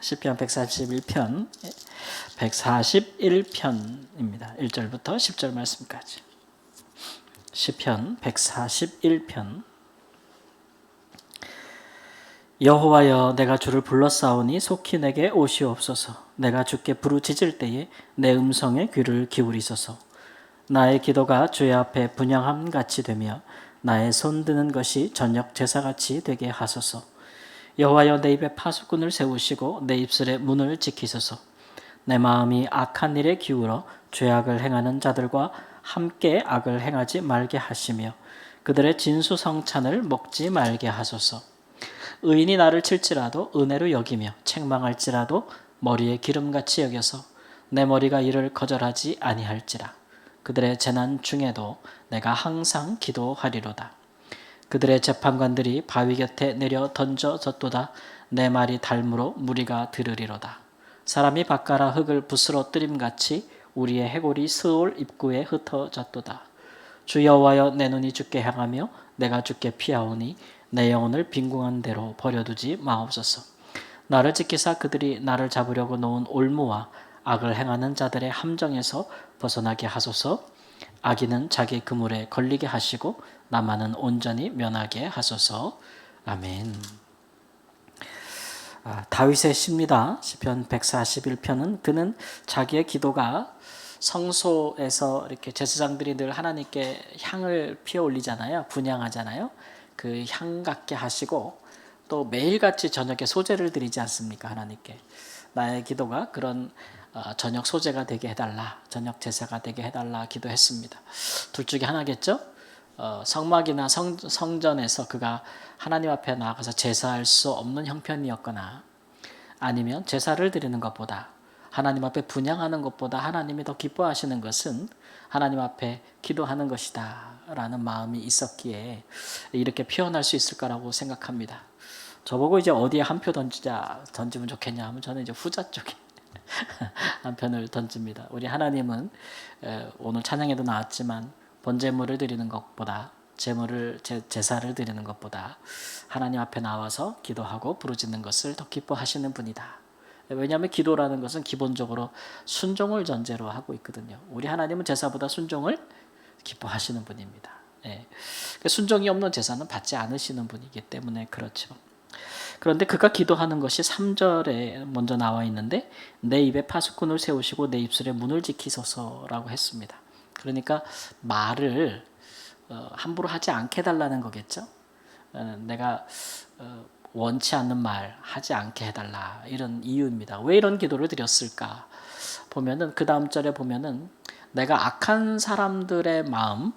시편 141편 141편입니다. 1절부터 10절 말씀까지. 시편 141편. 여호와여, 내가 주를 불렀사오니 속히 내게 오시옵소서. 내가 주께 부르짖을 때에 내 음성에 귀를 기울이소서. 나의 기도가 주의 앞에 분향함 같이 되며 나의 손 드는 것이 저녁 제사같이 되게 하소서. 여호와여, 내 입에 파수꾼을 세우시고 내 입술의 문을 지키소서. 내 마음이 악한 일에 기울어 죄악을 행하는 자들과 함께 악을 행하지 말게 하시며 그들의 진수성찬을 먹지 말게 하소서. 의인이 나를 칠지라도 은혜로 여기며 책망할지라도 머리에 기름같이 여겨서 내 머리가 이를 거절하지 아니할지라. 그들의 재난 중에도 내가 항상 기도하리로다. 그들의 재판관들이 바위 곁에 내려 던져졌도다. 내 말이 달무로 무리가 들으리로다. 사람이 밭가라 흙을 붓으로 뜨림같이 우리의 해골이 스올 입구에 흩어졌도다. 주 여호와여, 내 눈이 주께 향하며 내가 주께 피하오니 내 영혼을 빈궁한 대로 버려두지 마옵소서. 나를 지키사 그들이 나를 잡으려고 놓은 올무와 악을 행하는 자들의 함정에서 벗어나게 하소서. 악인은 자기 그물에 걸리게 하시고 나만은 온전히 면하게 하소서. 아멘. 다윗의 시입니다. 시편 141편은 그는 자기의 기도가 성소에서 이렇게 제사장들이 늘 하나님께 향을 피워 올리잖아요. 분향하잖아요. 그 향 같게 하시고 또 매일같이 저녁에 소제를 드리지 않습니까? 하나님께. 나의 기도가 그런 저녁 소제가 되게 해달라, 저녁 제사가 되게 해달라 기도했습니다. 둘 중에 하나겠죠? 성막이나 성전에서 그가 하나님 앞에 나아가서 제사할 수 없는 형편이었거나 아니면 제사를 드리는 것보다 하나님 앞에 분향하는 것보다 하나님이 더 기뻐하시는 것은 하나님 앞에 기도하는 것이다 라는 마음이 있었기에 이렇게 표현할 수 있을까라고 생각합니다. 저보고 이제 어디에 한 표 던지면 좋겠냐 하면 저는 이제 후자 쪽에 한 편을 던집니다. 우리 하나님은 오늘 찬양에도 나왔지만 번제물을 드리는 것보다 제사를 드리는 것보다 하나님 앞에 나와서 기도하고 부르짖는 것을 더 기뻐하시는 분이다. 왜냐하면 기도라는 것은 기본적으로 순종을 전제로 하고 있거든요. 우리 하나님은 제사보다 순종을 기뻐하시는 분입니다. 순종이 없는 제사는 받지 않으시는 분이기 때문에 그렇죠. 그런데 그가 기도하는 것이 3절에 먼저 나와 있는데 내 입에 파수꾼을 세우시고 내 입술에 문을 지키소서라고 했습니다. 그러니까 말을 함부로 하지 않게 해달라는 거겠죠. 내가 원치 않는 말 하지 않게 해달라 이런 이유입니다. 왜 이런 기도를 드렸을까 보면은 그 다음 절에 보면은 내가 악한 사람들의 마음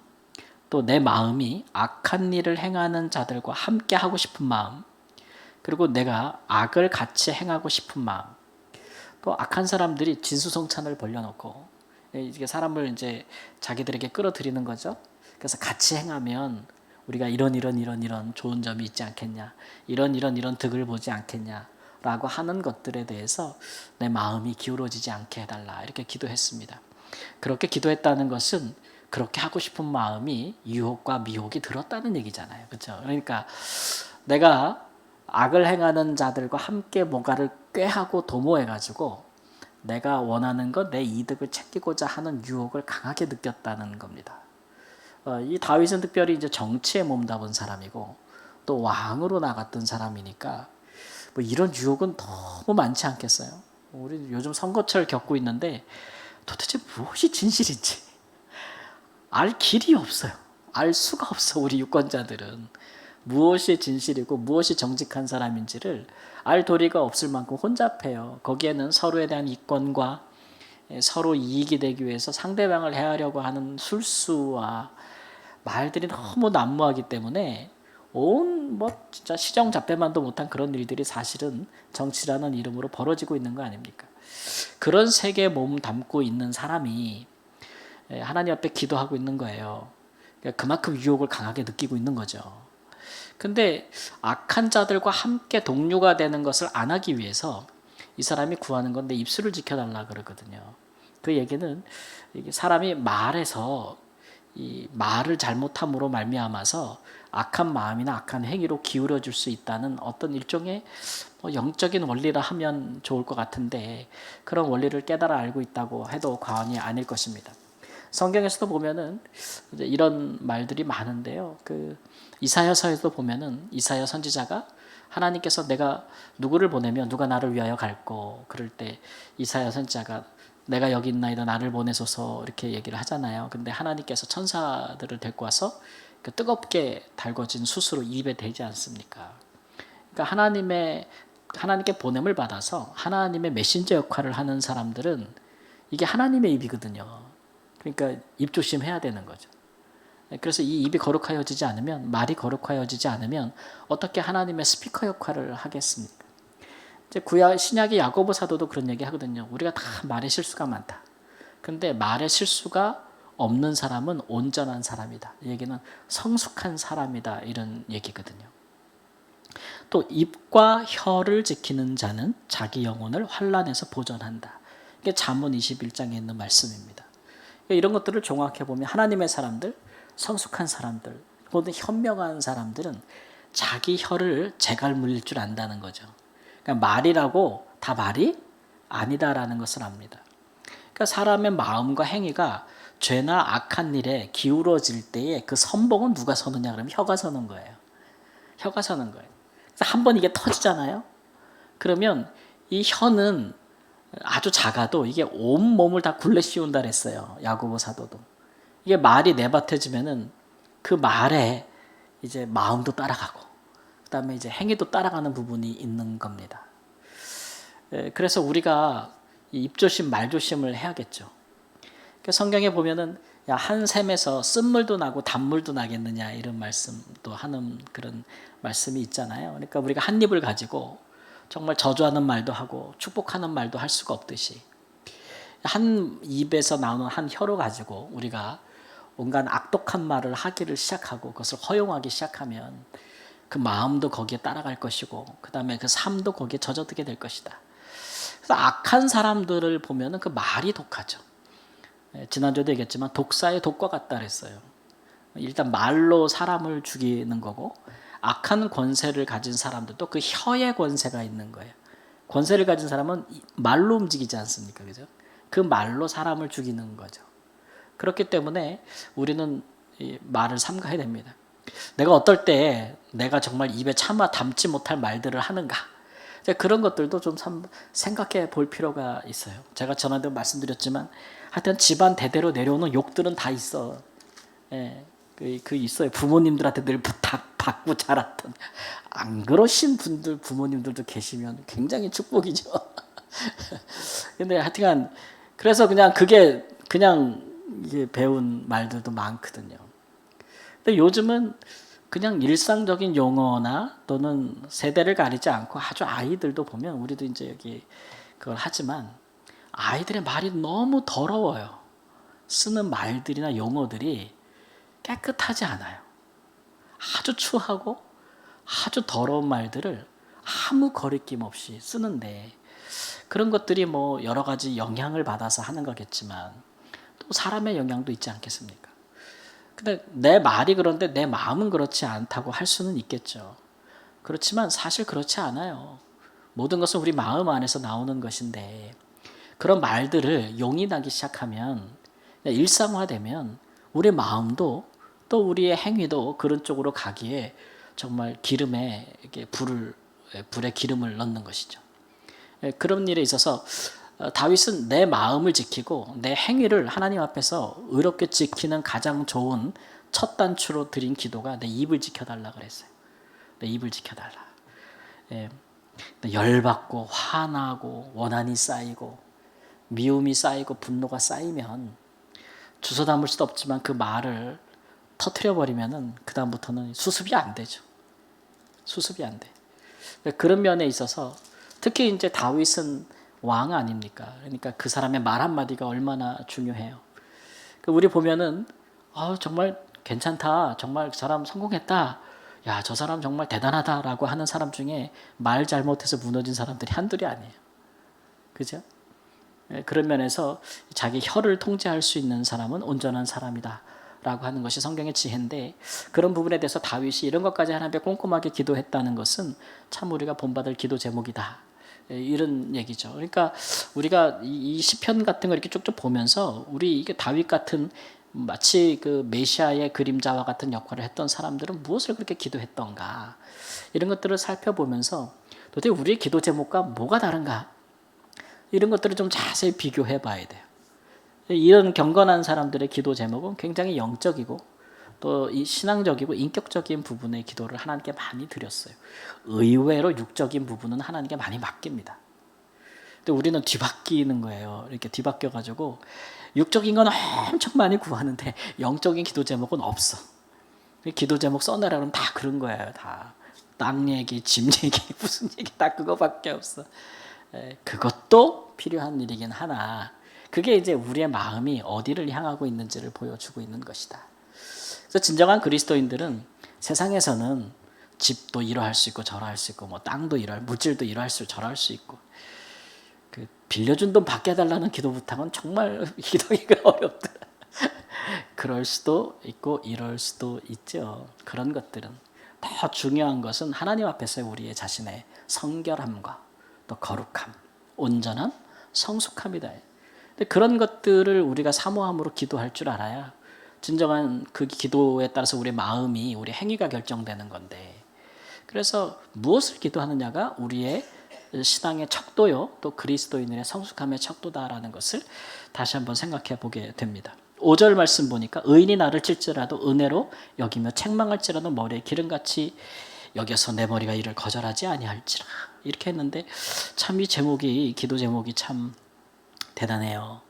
또 내 마음이 악한 일을 행하는 자들과 함께 하고 싶은 마음 그리고 내가 악을 같이 행하고 싶은 마음 또 악한 사람들이 진수성찬을 벌려놓고 이게 사람을 이제 자기들에게 끌어들이는 거죠. 그래서 같이 행하면 우리가 이런 좋은 점이 있지 않겠냐 이런 득을 보지 않겠냐 라고 하는 것들에 대해서 내 마음이 기울어지지 않게 해달라 이렇게 기도했습니다. 그렇게 기도했다는 것은 그렇게 하고 싶은 마음이 유혹과 미혹이 들었다는 얘기잖아요. 그렇죠? 그러니까 내가 악을 행하는 자들과 함께 뭔가를 꾀하고 도모해가지고 내가 원하는 것, 내 이득을 챙기고자 하는 유혹을 강하게 느꼈다는 겁니다. 이 다윗은 특별히 이제 정치에 몸담은 사람이고 또 왕으로 나갔던 사람이니까 뭐 이런 유혹은 너무 많지 않겠어요? 우리 요즘 선거철 겪고 있는데 도대체 무엇이 진실인지 알 길이 없어요. 알 수가 없어. 우리 유권자들은 무엇이 진실이고 무엇이 정직한 사람인지를 알 도리가 없을 만큼 혼잡해요. 거기에는 서로에 대한 이권과 서로 이익이 되기 위해서 상대방을 해하려고 하는 술수와 말들이 너무 난무하기 때문에 진짜 시정잡배만도 못한 그런 일들이 사실은 정치라는 이름으로 벌어지고 있는 거 아닙니까? 그런 세계에 몸 담고 있는 사람이 하나님 앞에 기도하고 있는 거예요. 그만큼 유혹을 강하게 느끼고 있는 거죠. 근데 악한 자들과 함께 동료가 되는 것을 안 하기 위해서 이 사람이 구하는 건 내 입술을 지켜달라 그러거든요. 그 얘기는 이게 사람이 말해서 이 말을 잘못함으로 말미암아서 악한 마음이나 악한 행위로 기울어질 수 있다는 어떤 일종의 영적인 원리라 하면 좋을 것 같은데, 그런 원리를 깨달아 알고 있다고 해도 과언이 아닐 것입니다. 성경에서도 보면은 이제 이런 말들이 많은데요. 그 이사야서에도 보면은 이사야 선지자가 하나님께서 내가 누구를 보내면 누가 나를 위하여 갈고, 그럴 때 이사야 선지자가 내가 여기 있나이다 나를 보내소서 이렇게 얘기를 하잖아요. 근데 하나님께서 천사들을 데리고 와서 그 뜨겁게 달궈진 숯으로 입에 대지 않습니까? 그러니까 하나님께 보냄을 받아서 하나님의 메신저 역할을 하는 사람들은 이게 하나님의 입이거든요. 그러니까 입 조심해야 되는 거죠. 그래서 이 입이 거룩하여지지 않으면, 말이 거룩하여지지 않으면 어떻게 하나님의 스피커 역할을 하겠습니까? 이제 신약의 야고보 사도도 그런 얘기 하거든요. 우리가 다 말의 실수가 많다. 근데 말의 실수가 없는 사람은 온전한 사람이다. 이 얘기는 성숙한 사람이다. 이런 얘기거든요. 또 입과 혀를 지키는 자는 자기 영혼을 환난에서 보존한다. 이게 잠언 21장에 있는 말씀입니다. 이런 것들을 종합해 보면 하나님의 사람들, 성숙한 사람들, 모든 현명한 사람들은 자기 혀를 재갈 물릴 줄 안다는 거죠. 그러니까 말이라고 다 말이 아니다라는 것을 압니다. 그러니까 사람의 마음과 행위가 죄나 악한 일에 기울어질 때에 그 선봉은 누가 서느냐 그러면 혀가 서는 거예요. 혀가 서는 거예요. 그래서 한번 이게 터지잖아요. 그러면 이 혀는 아주 작아도 이게 온 몸을 다 굴레 씌운다 그랬어요. 야고보 사도도. 이게 말이 내뱉어지면은 그 말에 이제 마음도 따라가고, 그다음에 이제 행위도 따라가는 부분이 있는 겁니다. 그래서 우리가 입조심, 말조심을 해야겠죠. 성경에 보면은 야, 한 샘에서 쓴물도 나고 단물도 나겠느냐 이런 말씀도 하는 그런 말씀이 있잖아요. 그러니까 우리가 한 입을 가지고 정말 저주하는 말도 하고 축복하는 말도 할 수가 없듯이, 한 입에서 나오는 한 혀로 가지고 우리가 온갖 악독한 말을 하기를 시작하고 그것을 허용하기 시작하면 그 마음도 거기에 따라갈 것이고, 그 다음에 그 삶도 거기에 젖어들게 될 것이다. 그래서 악한 사람들을 보면은 그 말이 독하죠. 지난주에도 얘기했지만 독사의 독과 같다 그랬어요. 일단 말로 사람을 죽이는 거고, 악한 권세를 가진 사람들도 그 혀의 권세가 있는 거예요. 권세를 가진 사람은 말로 움직이지 않습니까? 그죠? 그 말로 사람을 죽이는 거죠. 그렇기 때문에 우리는 이 말을 삼가야 됩니다. 내가 어떨 때 내가 정말 입에 차마 담지 못할 말들을 하는가, 그런 것들도 좀 생각해 볼 필요가 있어요. 제가 전에도 말씀드렸지만 하여튼 집안 대대로 내려오는 욕들은 다 있어. 예, 그 있어요. 부모님들한테 늘 부탁받고 자랐던. 안 그러신 분들, 부모님들도 계시면 굉장히 축복이죠. 근데 하여튼간 그래서 그게 이게 배운 말들도 많거든요. 근데 요즘은 그냥 일상적인 용어나 또는 세대를 가리지 않고 아주 아이들도 보면, 우리도 이제 여기 그걸 하지만 아이들의 말이 너무 더러워요. 쓰는 말들이나 용어들이 깨끗하지 않아요. 아주 추하고 아주 더러운 말들을 아무 거리낌 없이 쓰는데, 그런 것들이 뭐 여러 가지 영향을 받아서 하는 거겠지만 또 사람의 영향도 있지 않겠습니까? 근데 내 말이 그런데 내 마음은 그렇지 않다고 할 수는 있겠죠. 그렇지만 사실 그렇지 않아요. 모든 것은 우리 마음 안에서 나오는 것인데, 그런 말들을 용인하기 시작하면, 일상화되면 우리 마음도 또 우리의 행위도 그런 쪽으로 가기에 정말 기름에 불에 기름을 넣는 것이죠. 그런 일에 있어서 다윗은 내 마음을 지키고 내 행위를 하나님 앞에서 의롭게 지키는 가장 좋은 첫 단추로 드린 기도가 내 입을 지켜달라 그랬어요. 내 입을 지켜달라. 열받고 화나고 원한이 쌓이고 미움이 쌓이고 분노가 쌓이면 주워 담을 수도 없지만 그 말을 터뜨려 버리면은 그 다음부터는 수습이 안 되죠. 수습이 안 돼. 그런 면에 있어서 특히 이제 다윗은 왕 아닙니까? 그러니까 그 사람의 말 한마디가 얼마나 중요해요. 우리 보면은 정말 괜찮다, 정말 그 사람 성공했다, 야, 저 사람 정말 대단하다라고 하는 사람 중에 말 잘못해서 무너진 사람들이 한둘이 아니에요. 그죠? 그런 면에서 자기 혀를 통제할 수 있는 사람은 온전한 사람이다 라고 하는 것이 성경의 지혜인데, 그런 부분에 대해서 다윗이 이런 것까지 하나님께 꼼꼼하게 기도했다는 것은 참 우리가 본받을 기도 제목이다, 이런 얘기죠. 그러니까 우리가 이 시편 같은 거 이렇게 쭉쭉 보면서 우리 이게 다윗 같은 마치 그 메시아의 그림자와 같은 역할을 했던 사람들은 무엇을 그렇게 기도했던가, 이런 것들을 살펴보면서 도대체 우리의 기도 제목과 뭐가 다른가, 이런 것들을 좀 자세히 비교해 봐야 돼요. 이런 경건한 사람들의 기도 제목은 굉장히 영적이고 또 이 신앙적이고 인격적인 부분의 기도를 하나님께 많이 드렸어요. 의외로 육적인 부분은 하나님께 많이 맡깁니다. 근데 우리는 뒤바뀌는 거예요. 이렇게 뒤바뀌어 가지고 육적인 건 엄청 많이 구하는데 영적인 기도 제목은 없어. 기도 제목 써내라 그러면 다 그런 거예요. 다 땅 얘기, 집 얘기, 무슨 얘기, 다 그거밖에 없어. 그것도 필요한 일이긴 하나, 그게 이제 우리의 마음이 어디를 향하고 있는지를 보여주고 있는 것이다. 그래서 진정한 그리스도인들은 세상에서는 집도 이러할 수 있고 저러할 수 있고 뭐 땅도 이러할, 물질도 이러할 수 저러할 수 있고, 그 빌려준 돈 받게 해달라는 기도 부탁은 정말 기도하기가 어렵다. 그럴 수도 있고 이럴 수도 있죠. 그런 것들은 더 중요한 것은 하나님 앞에서 우리의 자신의 성결함과 또 거룩함, 온전함, 성숙함이다. 근데 그런 것들을 우리가 사모함으로 기도할 줄 알아야 진정한 그 기도에 따라서 우리의 마음이, 우리 행위가 결정되는 건데, 그래서 무엇을 기도하느냐가 우리의 신앙의 척도요, 또 그리스도인의 성숙함의 척도다라는 것을 다시 한번 생각해 보게 됩니다. 5절 말씀 보니까 의인이 나를 칠지라도 은혜로 여기며 책망할지라도 머리에 기름같이 여겨서 내 머리가 이를 거절하지 아니할지라, 이렇게 했는데 참 이 제목이, 기도 제목이 참 대단해요.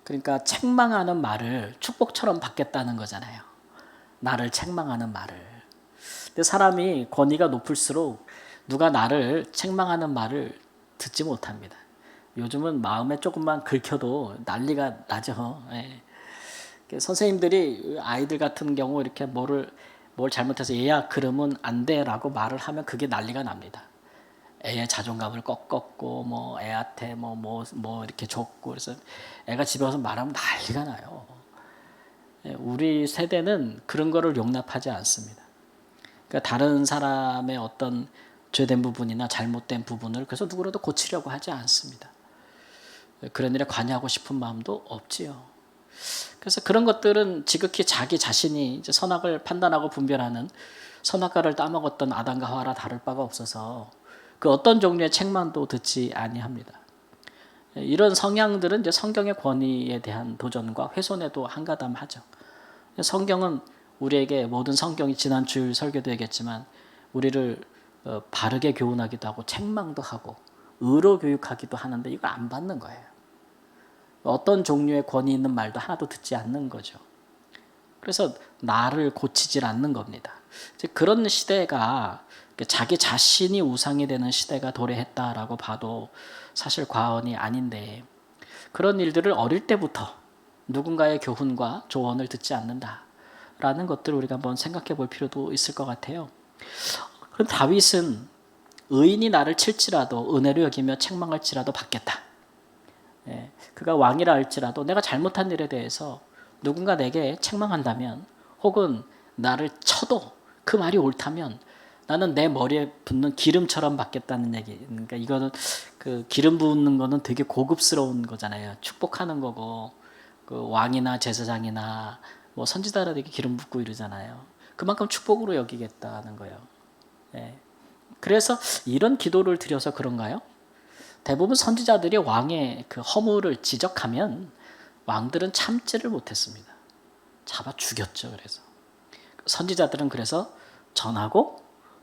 그러니까 책망하는 말을 축복처럼 받겠다는 거잖아요. 나를 책망하는 말을. 근데 사람이 권위가 높을수록 누가 나를 책망하는 말을 듣지 못합니다. 요즘은 마음에 조금만 긁혀도 난리가 나죠. 예. 선생님들이 아이들 같은 경우 이렇게 뭘 잘못해서 얘야 그러면 안 돼라고 말을 하면 그게 난리가 납니다. 애의 자존감을 꺾었고 뭐 애한테 뭐 이렇게 줬고, 그래서 애가 집에 와서 말하면 난리가 나요. 우리 세대는 그런 거를 용납하지 않습니다. 그러니까 다른 사람의 어떤 죄된 부분이나 잘못된 부분을 그래서 누구라도 고치려고 하지 않습니다. 그런 일에 관여하고 싶은 마음도 없지요. 그래서 그런 것들은 지극히 자기 자신이 이제 선악을 판단하고 분별하는 선악과를 따먹었던 아담과 하와라 다를 바가 없어서 그 어떤 종류의 책망도 듣지 아니합니다. 이런 성향들은 이제 성경의 권위에 대한 도전과 훼손에도 한가담하죠. 성경은 우리에게, 모든 성경이 지난 주일 설교도 얘기했지만 우리를 바르게 교훈하기도 하고 책망도 하고 의로 교육하기도 하는데 이걸 안 받는 거예요. 어떤 종류의 권위 있는 말도 하나도 듣지 않는 거죠. 그래서 나를 고치질 않는 겁니다. 그런 시대가 자기 자신이 우상이 되는 시대가 도래했다라고 봐도 사실 과언이 아닌데, 그런 일들을 어릴 때부터 누군가의 교훈과 조언을 듣지 않는다라는 것들을 우리가 한번 생각해 볼 필요도 있을 것 같아요. 그럼 다윗은 의인이 나를 칠지라도 은혜로 여기며 책망할지라도 받겠다. 그가 왕이라 할지라도 내가 잘못한 일에 대해서 누군가 내게 책망한다면, 혹은 나를 쳐도 그 말이 옳다면 나는 내 머리에 붓는 기름처럼 받겠다는 얘기. 그러니까 이거는 그 기름 붓는 거는 되게 고급스러운 거잖아요. 축복하는 거고, 그 왕이나 제사장이나 뭐 선지자들에게 기름 붓고 이러잖아요. 그만큼 축복으로 여기겠다는 거예요. 그래서 이런 기도를 드려서 그런가요? 대부분 선지자들이 왕의 그 허물을 지적하면 왕들은 참지를 못했습니다. 잡아 죽였죠. 그래서 선지자들은 그래서 전하고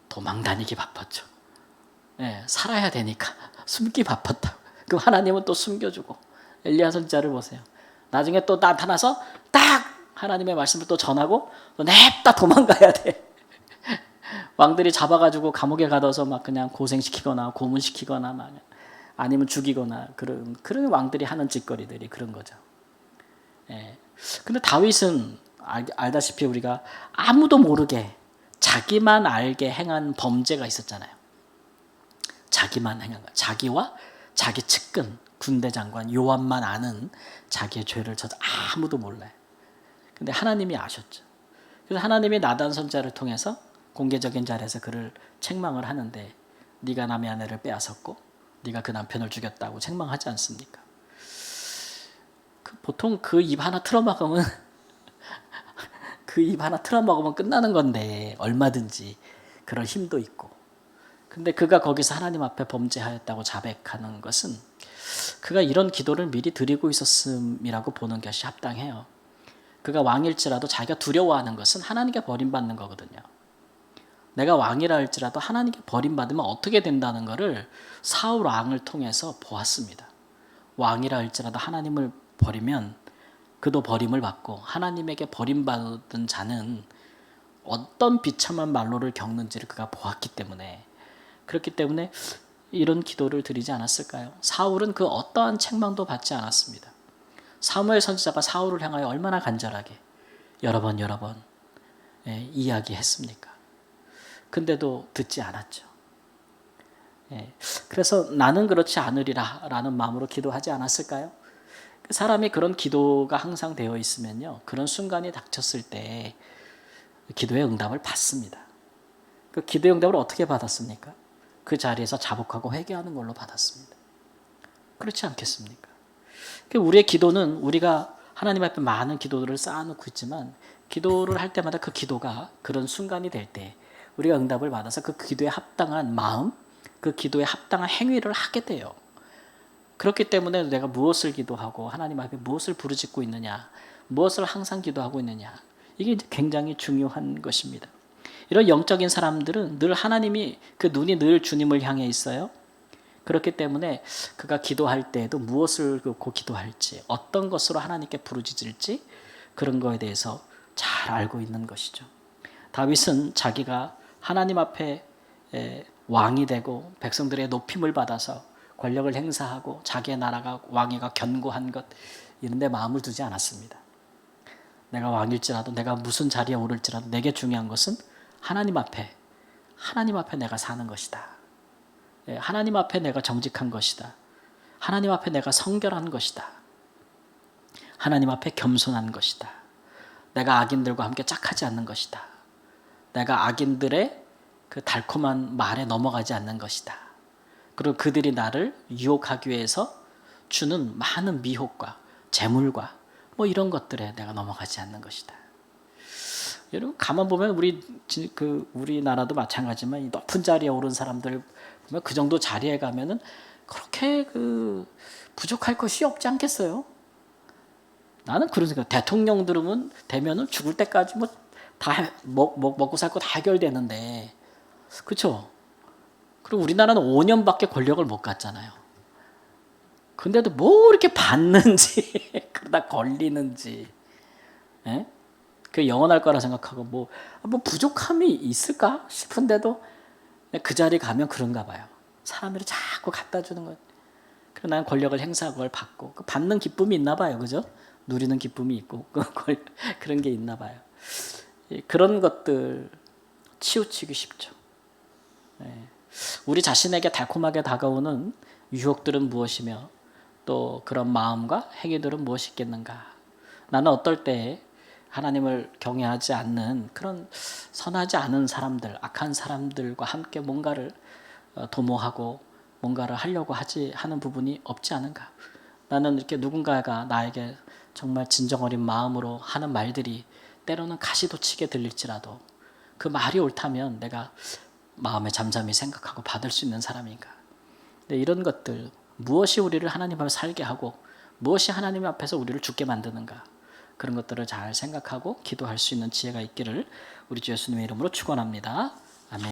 도망다니기 바빴죠. 살아야 되니까 숨기 바빴다. 그럼 하나님은 또 숨겨주고, 엘리야 선지자를 보세요. 나중에 또 나타나서 딱 하나님의 말씀을 또 전하고 또 냅다 도망가야 돼. 왕들이 잡아가지고 감옥에 가둬서 막 그냥 고생시키거나 고문시키거나 막 아니면 죽이거나, 그런 왕들이 하는 짓거리들이 그런 거죠. 근데 다윗은 알다시피 우리가 아무도 모르게 자기만 알게 행한 범죄가 있었잖아요. 자기만 행한 거. 자기와 자기 측근 군대 장관 요압만 아는 자기의 죄를 저도 아무도 몰라요. 근데 하나님이 아셨죠. 그래서 하나님이 나단 선자를 통해서 공개적인 자리에서 그를 책망을 하는데 네가 남의 아내를 빼앗았고 네가 그 남편을 죽였다고 책망하지 않습니까? 보통 그 입 하나 틀어막으면 그 입 하나 틀어먹으면 끝나는 건데 얼마든지 그럴 힘도 있고. 근데 그가 거기서 하나님 앞에 범죄하였다고 자백하는 것은 그가 이런 기도를 미리 드리고 있었음이라고 보는 것이 합당해요. 그가 왕일지라도 자기가 두려워하는 것은 하나님께 버림받는 거거든요. 내가 왕이라 할지라도 하나님께 버림받으면 어떻게 된다는 것을 사울 왕을 통해서 보았습니다. 왕이라 할지라도 하나님을 버리면 그도 버림을 받고 하나님에게 버림받은 자는 어떤 비참한 말로를 겪는지를 그가 보았기 때문에 그렇기 때문에 이런 기도를 드리지 않았을까요? 사울은 그 어떠한 책망도 받지 않았습니다. 사무엘 선지자가 사울을 향하여 얼마나 간절하게 여러 번 이야기했습니까? 근데도 듣지 않았죠. 그래서 나는 그렇지 않으리라 라는 마음으로 기도하지 않았을까요? 사람이 그런 기도가 항상 되어 있으면요, 그런 순간이 닥쳤을 때 기도의 응답을 받습니다. 그 기도의 응답을 어떻게 받았습니까? 그 자리에서 자복하고 회개하는 걸로 받았습니다. 그렇지 않겠습니까? 우리의 기도는 우리가 하나님 앞에 많은 기도들을 쌓아놓고 있지만 기도를 할 때마다 그 기도가 그런 순간이 될 때 우리가 응답을 받아서 그 기도에 합당한 마음, 그 기도에 합당한 행위를 하게 돼요. 그렇기 때문에 내가 무엇을 기도하고 하나님 앞에 무엇을 부르짖고 있느냐, 무엇을 항상 기도하고 있느냐, 이게 굉장히 중요한 것입니다. 이런 영적인 사람들은 늘 하나님이 그 눈이 늘 주님을 향해 있어요. 그렇기 때문에 그가 기도할 때에도 무엇을 고 기도할지, 어떤 것으로 하나님께 부르짖을지 그런 거에 대해서 잘 알고 있는 것이죠. 다윗은 자기가 하나님 앞에 왕이 되고 백성들의 높임을 받아서 권력을 행사하고 자기의 나라가 왕위가 견고한 것 이런 데 마음을 두지 않았습니다. 내가 왕일지라도 내가 무슨 자리에 오를지라도 내게 중요한 것은 하나님 앞에 내가 사는 것이다. 하나님 앞에 내가 정직한 것이다. 하나님 앞에 내가 성결한 것이다. 하나님 앞에 겸손한 것이다. 내가 악인들과 함께 짝하지 않는 것이다. 내가 악인들의 그 달콤한 말에 넘어가지 않는 것이다. 그리고 그들이 나를 유혹하기 위해서 주는 많은 미혹과 재물과 이런 것들에 내가 넘어가지 않는 것이다. 여러분 가만 보면 우리나라도 마찬가지지만 이 높은 자리에 오른 사람들 보면 그 정도 자리에 가면은 그렇게 부족할 것이 없지 않겠어요? 나는 그런 생각. 대통령 되면은 죽을 때까지 다 먹고 살 거 다 해결되는데, 그렇죠? 그리고 우리나라는 5년밖에 권력을 못 갖잖아요. 근데도 이렇게 받는지 그러다 걸리는지, 그 영원할 거라 생각하고 부족함이 있을까 싶은데도 그 자리 가면 그런가 봐요. 사람들이 자꾸 갖다 주는 것. 그리고 나는 권력을 행사하고 그걸 받고 받는 기쁨이 있나 봐요, 그죠? 누리는 기쁨이 있고 그런 게 있나 봐요. 그런 것들 치우치기 쉽죠. 우리 자신에게 달콤하게 다가오는 유혹들은 무엇이며 또 그런 마음과 행위들은 무엇이 있겠는가? 나는 어떨 때 하나님을 경외하지 않는 그런 선하지 않은 사람들, 악한 사람들과 함께 뭔가를 도모하고 뭔가를 하려고 하는 부분이 없지 않은가? 나는 이렇게 누군가가 나에게 정말 진정 어린 마음으로 하는 말들이 때로는 가시도치게 들릴지라도 그 말이 옳다면 내가 마음에 잠잠히 생각하고 받을 수 있는 사람인가? 근데 이런 것들, 무엇이 우리를 하나님 앞에 살게 하고 무엇이 하나님 앞에서 우리를 죽게 만드는가? 그런 것들을 잘 생각하고 기도할 수 있는 지혜가 있기를 우리 주 예수님의 이름으로 축원합니다. 아멘.